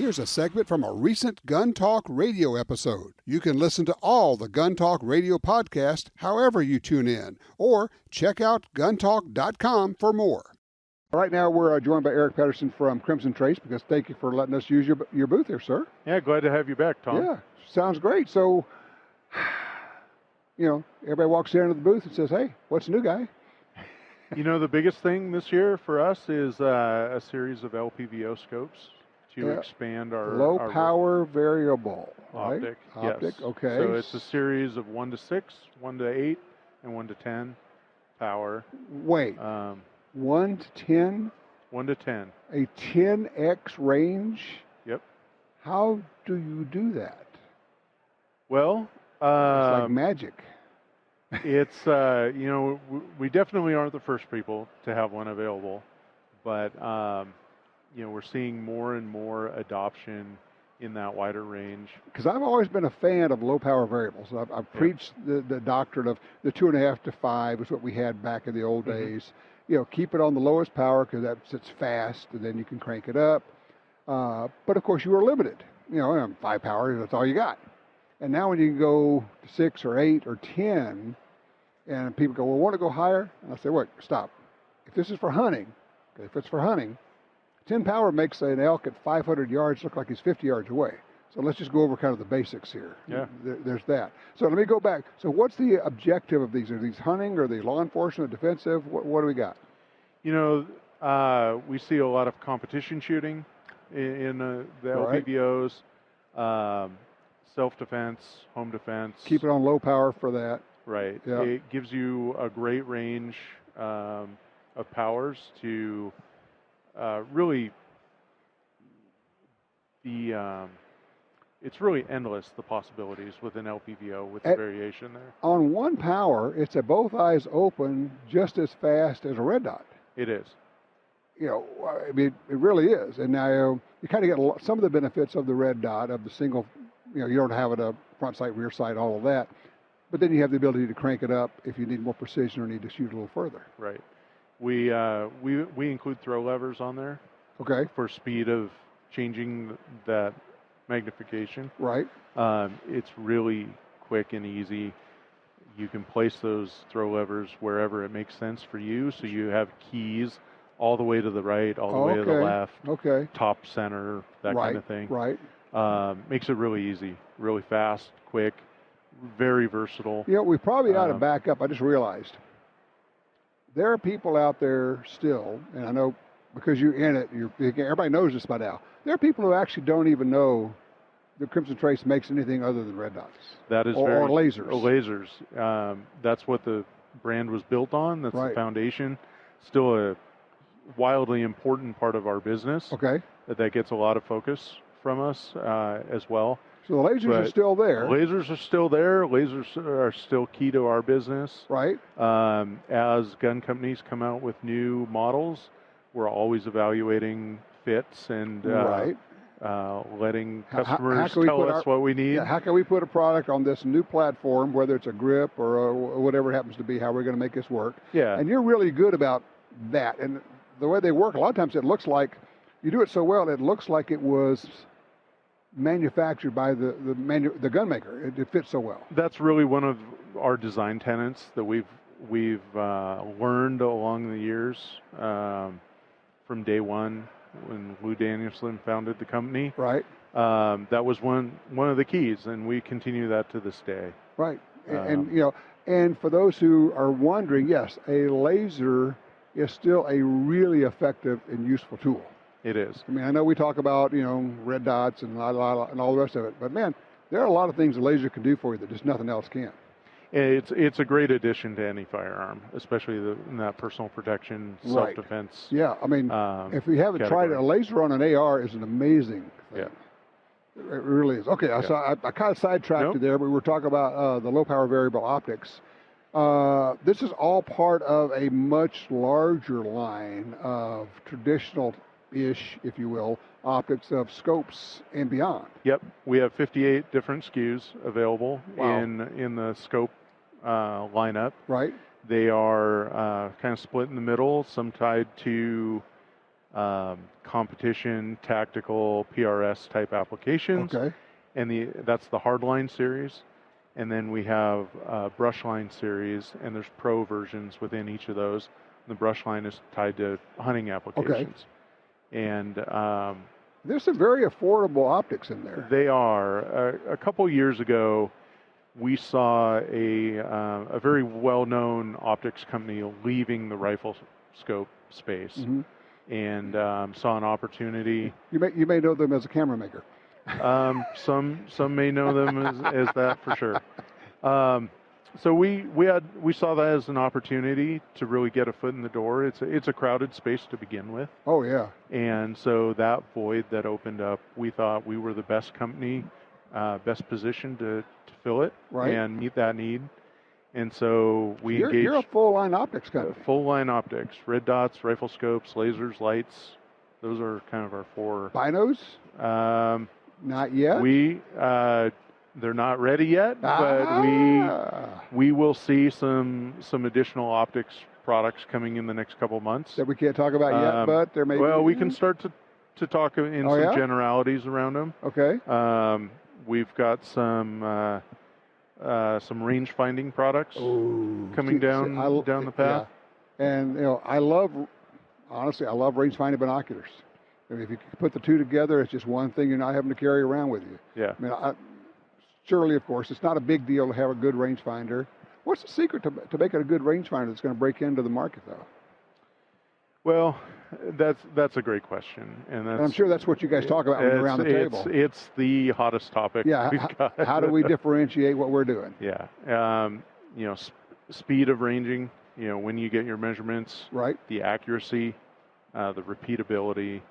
Here's a segment from a recent Gun Talk radio episode. You can listen to all the Gun Talk radio podcasts however you tune in, or check out guntalk.com for more. Right now we're joined by Eric Petterson from Crimson Trace, because thank you for letting us use your booth here, sir. Yeah, glad to have you back, Tom. Yeah, sounds great. So, everybody walks into the booth and says, hey, what's new, guy? The biggest thing this year for us is a series of LPVO scopes to expand our low power variable optic. Right? Optic, yes. Okay. So it's a series of 1 to 6, 1 to 8, and 1 to 10 power. Wait. 1 to 10? 1 to 10. A 10x range? Yep. How do you do that? Well, it's like magic. It's, we definitely aren't the first people to have one available, but, we're seeing more and more adoption in that wider range. Because I've always been a fan of low power variables. I've preached the doctrine of the 2.5 to 5 is what we had back in the old days. Keep it on the lowest power because it's fast, and then you can crank it up. But of course you were limited. 5 power, that's all you got. And now when you can go to 6 or 8 or 10, and people go, well, want to go higher? And I say, wait, stop. If this is for hunting, if it's for hunting, 10 power makes an elk at 500 yards look like he's 50 yards away. So let's just go over kind of the basics here. Yeah. There's that. So let me go back. So what's the objective of these? Are these hunting? Are they law enforcement, defensive? What do we got? We see a lot of competition shooting in the LPVOs, self-defense, home defense. Keep it on low power for that. Right. Yeah. It gives you a great range of powers to really it's really endless, the possibilities with an LPVO with the variation there. On 1 power, it's a both eyes open just as fast as a red dot. It is. It really is. And now you kind of get some of the benefits of the red dot, of the single, you don't have it a front sight, rear sight, all of that. But then you have the ability to crank it up if you need more precision or need to shoot a little further. Right. We include throw levers on there. Okay. For speed of changing that magnification. Right. It's really quick and easy. You can place those throw levers wherever it makes sense for you. So you have keys all the way to the right, all the way to the left. Okay. Top, center, that kind of thing. Right. Makes it really easy, really fast, quick, very versatile. We probably ought to back up. I just realized there are people out there still, and I know because you're in it, everybody knows this by now. There are people who actually don't even know that Crimson Trace makes anything other than red dots. That is or lasers. Or lasers. That's what the brand was built on. That's the foundation. Still a wildly important part of our business. Okay. That gets a lot of focus from us as well. So the lasers are still there. Lasers are still there. Lasers are still key to our business. Right. As gun companies come out with new models, we're always evaluating fits and letting customers tell us what we need. Yeah, how can we put a product on this new platform, whether it's a grip or whatever it happens to be, how we're going to make this work? Yeah. And you're really good about that. And the way they work, a lot of times it looks like, you do it so well, it looks like it was manufactured by the gun maker. It fits so well. That's really one of our design tenets that we've learned along the years from day one when Lou Danielson founded the company. Right. That was one of the keys, and we continue that to this day. Right. And for those who are wondering, yes, a laser is still a really effective and useful tool. It is. I mean, I know we talk about, red dots and all the rest of it, but man, there are a lot of things a laser can do for you that just nothing else can. It's a great addition to any firearm, especially in that personal protection, self-defense. Yeah, I mean, if you haven't tried it, a laser on an AR is an amazing thing. Yeah. It really is. Okay, so I kind of sidetracked you there, but we were talking about the low power variable optics. This is all part of a much larger line of traditional-ish, if you will, optics of scopes and beyond. Yep, we have 58 different SKUs available in the scope lineup. Right. They are kind of split in the middle, some tied to competition, tactical, PRS type applications. Okay. And that's the hardline series. And then we have brushline series, and there's pro versions within each of those. The brushline is tied to hunting applications. Okay. And there's some very affordable optics in there. They are. A couple years ago, we saw a very well-known optics company leaving the rifle scope space, and saw an opportunity. You may know them as a camera maker. Some may know them as that for sure. So we saw that as an opportunity to really get a foot in the door. It's a crowded space to begin with. Oh yeah. And so that void that opened up, we thought we were the best company, best positioned to fill it and meet that need. And so we engaged. You're a full line optics company. Full line optics, red dots, rifle scopes, lasers, lights. Those are kind of our four. Binos? Not yet. They're not ready yet, but we will see some additional optics products coming in the next couple months that we can't talk about yet, but there may. Well, we can start to talk in some generalities around them. Okay. We've got some range finding products coming down the path. Yeah. And I love range finding binoculars. I mean, if you put the two together, it's just one thing you're not having to carry around with you. Yeah. I mean, surely, of course, it's not a big deal to have a good rangefinder. What's the secret to making a good rangefinder that's going to break into the market, though? Well, that's a great question, and I'm sure that's what you guys talk about when you're around the table. It's the hottest topic. Yeah. How do we differentiate what we're doing? Yeah. Speed of ranging. When you get your measurements. Right. The accuracy, the repeatability,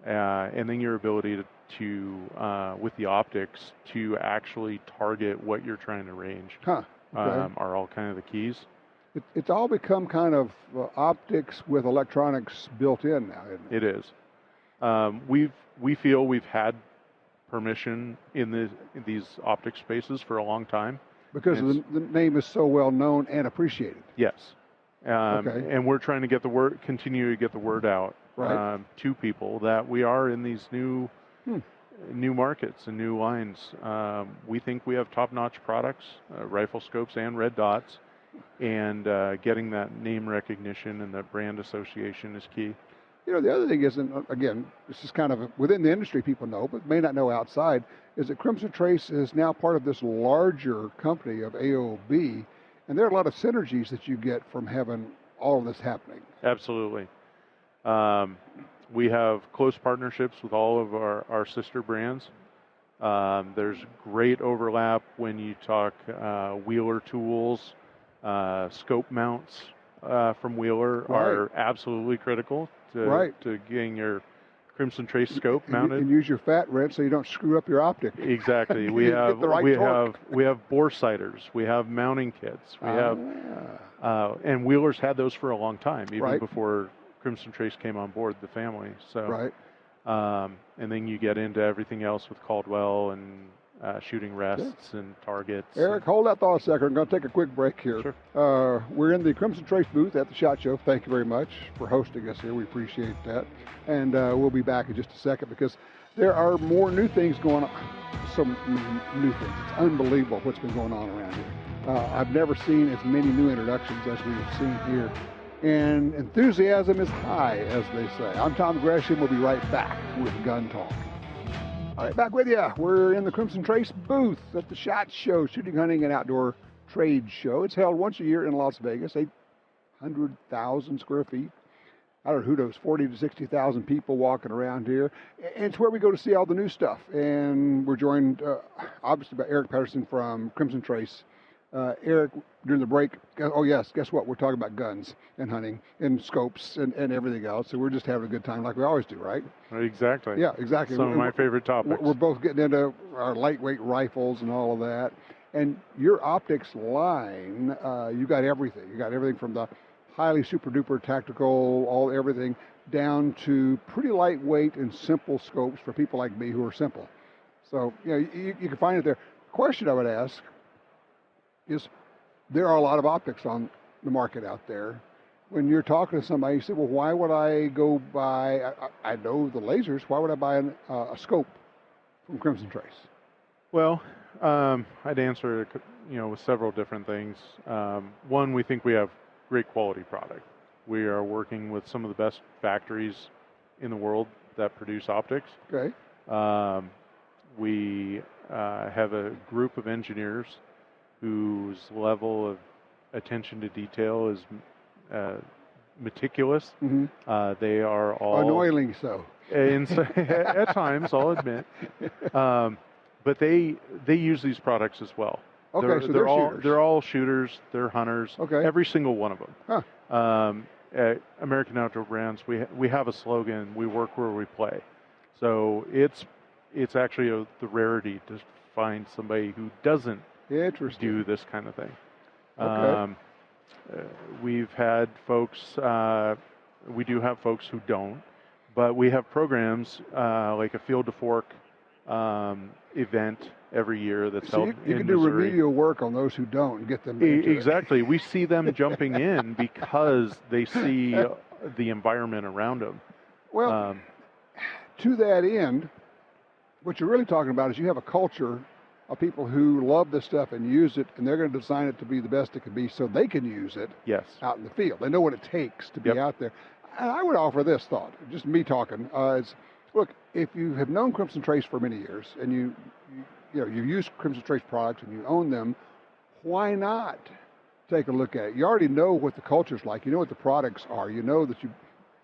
and then your ability to with the optics to actually target what you're trying to range. Okay. Are all kind of the keys. It's all become kind of optics with electronics built in now, isn't it? It is. We feel we've had permission in these optic spaces for a long time. Because the name is so well known and appreciated. Yes. And we're trying to continue to get the word out to people that we are in these new markets and new lines. We think we have top-notch products, rifle scopes and red dots, and getting that name recognition and that brand association is key. The other thing is, and again, this is kind of within the industry people know, but may not know outside, is that Crimson Trace is now part of this larger company of AOB, and there are a lot of synergies that you get from having all of this happening. Absolutely. We have close partnerships with all of our sister brands. There's great overlap when you talk Wheeler tools, scope mounts from Wheeler are absolutely critical to getting your Crimson Trace scope mounted. And use your fat wrench so you don't screw up your optic. Exactly. we have bore sighters. We have mounting kits. We have and Wheeler's had those for a long time, even before Crimson Trace came on board the family. So and then you get into everything else with Caldwell and shooting rests and targets. Eric, hold that thought a second. I'm going to take a quick break here. Sure. We're in the Crimson Trace booth at the SHOT Show. Thank you very much for hosting us here. We appreciate that. And we'll be back in just a second because there are more new things going on. Some new things. It's unbelievable what's been going on around here. I've never seen as many new introductions as we have seen here. And enthusiasm is high, as they say. I'm Tom Gresham. We'll be right back with Gun Talk. All right, back with you. We're in the Crimson Trace booth at the SHOT Show, Shooting, Hunting, and Outdoor Trade Show. It's held once a year in Las Vegas, 800,000 square feet. I don't know who knows, 40 to 60,000 people walking around here. And it's where we go to see all the new stuff. And we're joined, obviously, by Eric Petterson from Crimson Trace. Eric, during the break, guess what? We're talking about guns and hunting and scopes and everything else. So we're just having a good time like we always do, right? Exactly. Yeah, exactly. Some of my favorite topics. We're both getting into our lightweight rifles and all of that. And your optics line, you got everything. You got everything from the highly super duper tactical, everything, down to pretty lightweight and simple scopes for people like me who are simple. So, you can find it there. Question I would ask is, there are a lot of optics on the market out there. when you're talking to somebody, you say, well, why would I go buy, I know the lasers, why would I buy a scope from Crimson Trace? Well, I'd answer it, with several different things. One, we think we have great quality product. We are working with some of the best factories in the world that produce optics. Okay. We have a group of engineers whose level of attention to detail is meticulous. Mm-hmm. They are all annoyingly so. At times, I'll admit. But they use these products as well. Okay, so they're shooters. They're all shooters. They're hunters. Okay. Every single one of them. Huh. At American Outdoor Brands, we have a slogan: "We work where we play." So it's actually the rarity to find somebody who doesn't do this kind of thing. Okay. We've had folks. We do have folks who don't, but we have programs like a Field to Fork event every year that's held in Missouri. You can do remedial work on those who don't and get them into exactly. it. We see them jumping in because they see the environment around them. Well, to that end, what you're really talking about is you have a culture of people who love this stuff and use it, and they're going to design it to be the best it can be so they can use it out in the field. They know what it takes to be out there. And I would offer this thought, just me talking, is, look, if you have known Crimson Trace for many years and you use Crimson Trace products and you own them, why not take a look at it? You already know what the culture's like. You know what the products are. You know that you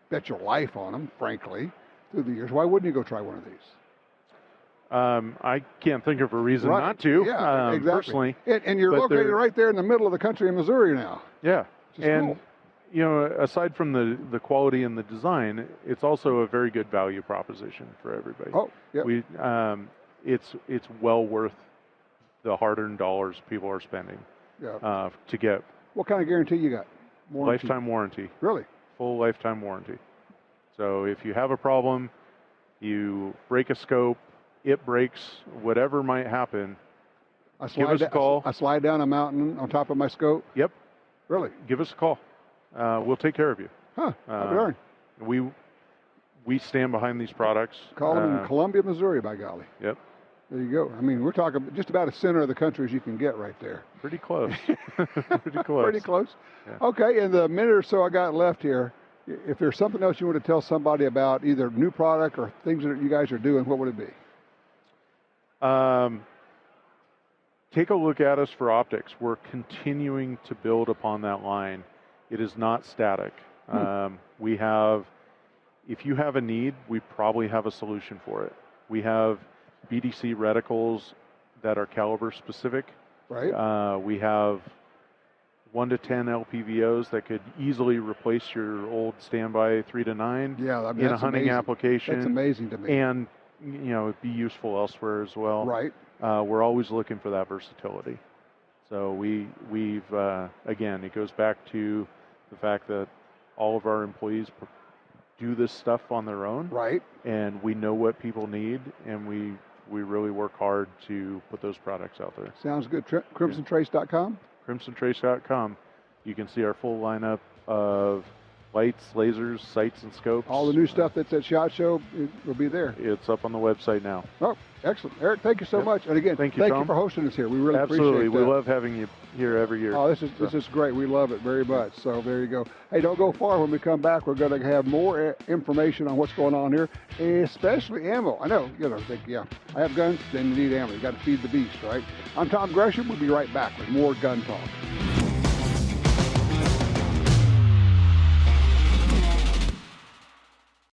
bet your life on them, frankly, through the years. Why wouldn't you go try one of these? I can't think of a reason not to. Yeah, exactly. Personally. And you're located right there in the middle of the country in Missouri now. Yeah. And, cool. Aside from the quality and the design, it's also a very good value proposition for everybody. Oh, yeah. It's well worth the hard-earned dollars people are spending to get. What kind of guarantee you got? Lifetime warranty. Really? Full lifetime warranty. So if you have a problem, you break a scope, it breaks, whatever might happen, give us a call. I slide down a mountain on top of my scope? Yep. Really? Give us a call. We'll take care of you. Huh. Darn. We stand behind these products. Call them in Columbia, Missouri, by golly. Yep. There you go. I mean, we're talking just about as center of the country as you can get right there. Pretty close. Pretty close. Pretty close. Yeah. Okay, in the minute or so I got left here, if there's something else you want to tell somebody about either new product or things that you guys are doing, what would it be? Take a look at us for optics. We're continuing to build upon that line. It is not static. We have, if you have a need, we probably have a solution for it. We have BDC reticles that are caliber specific. Right. We have 1 to 10 LPVOs that could easily replace your old standby 3 to 9 in a hunting application. That's amazing to me. And it'd be useful elsewhere as well. Right. We're always looking for that versatility. So we've again, it goes back to the fact that all of our employees do this stuff on their own. Right. And we know what people need, and we really work hard to put those products out there. Sounds good. CrimsonTrace.com? CrimsonTrace.com. You can see our full lineup of lights, lasers, sights, and scopes. All the new stuff that's at SHOT Show will be there. It's up on the website now. Oh, excellent. Eric, thank you so much. And again, thank you for hosting us here. We really appreciate it. Absolutely. We love having you here every year. Oh, this is great. We love it very much. So there you go. Hey, don't go far. When we come back, we're going to have more information on what's going on here, especially ammo. I know, I have guns, then you need ammo. You got to feed the beast, right? I'm Tom Gresham. We'll be right back with more gun talk.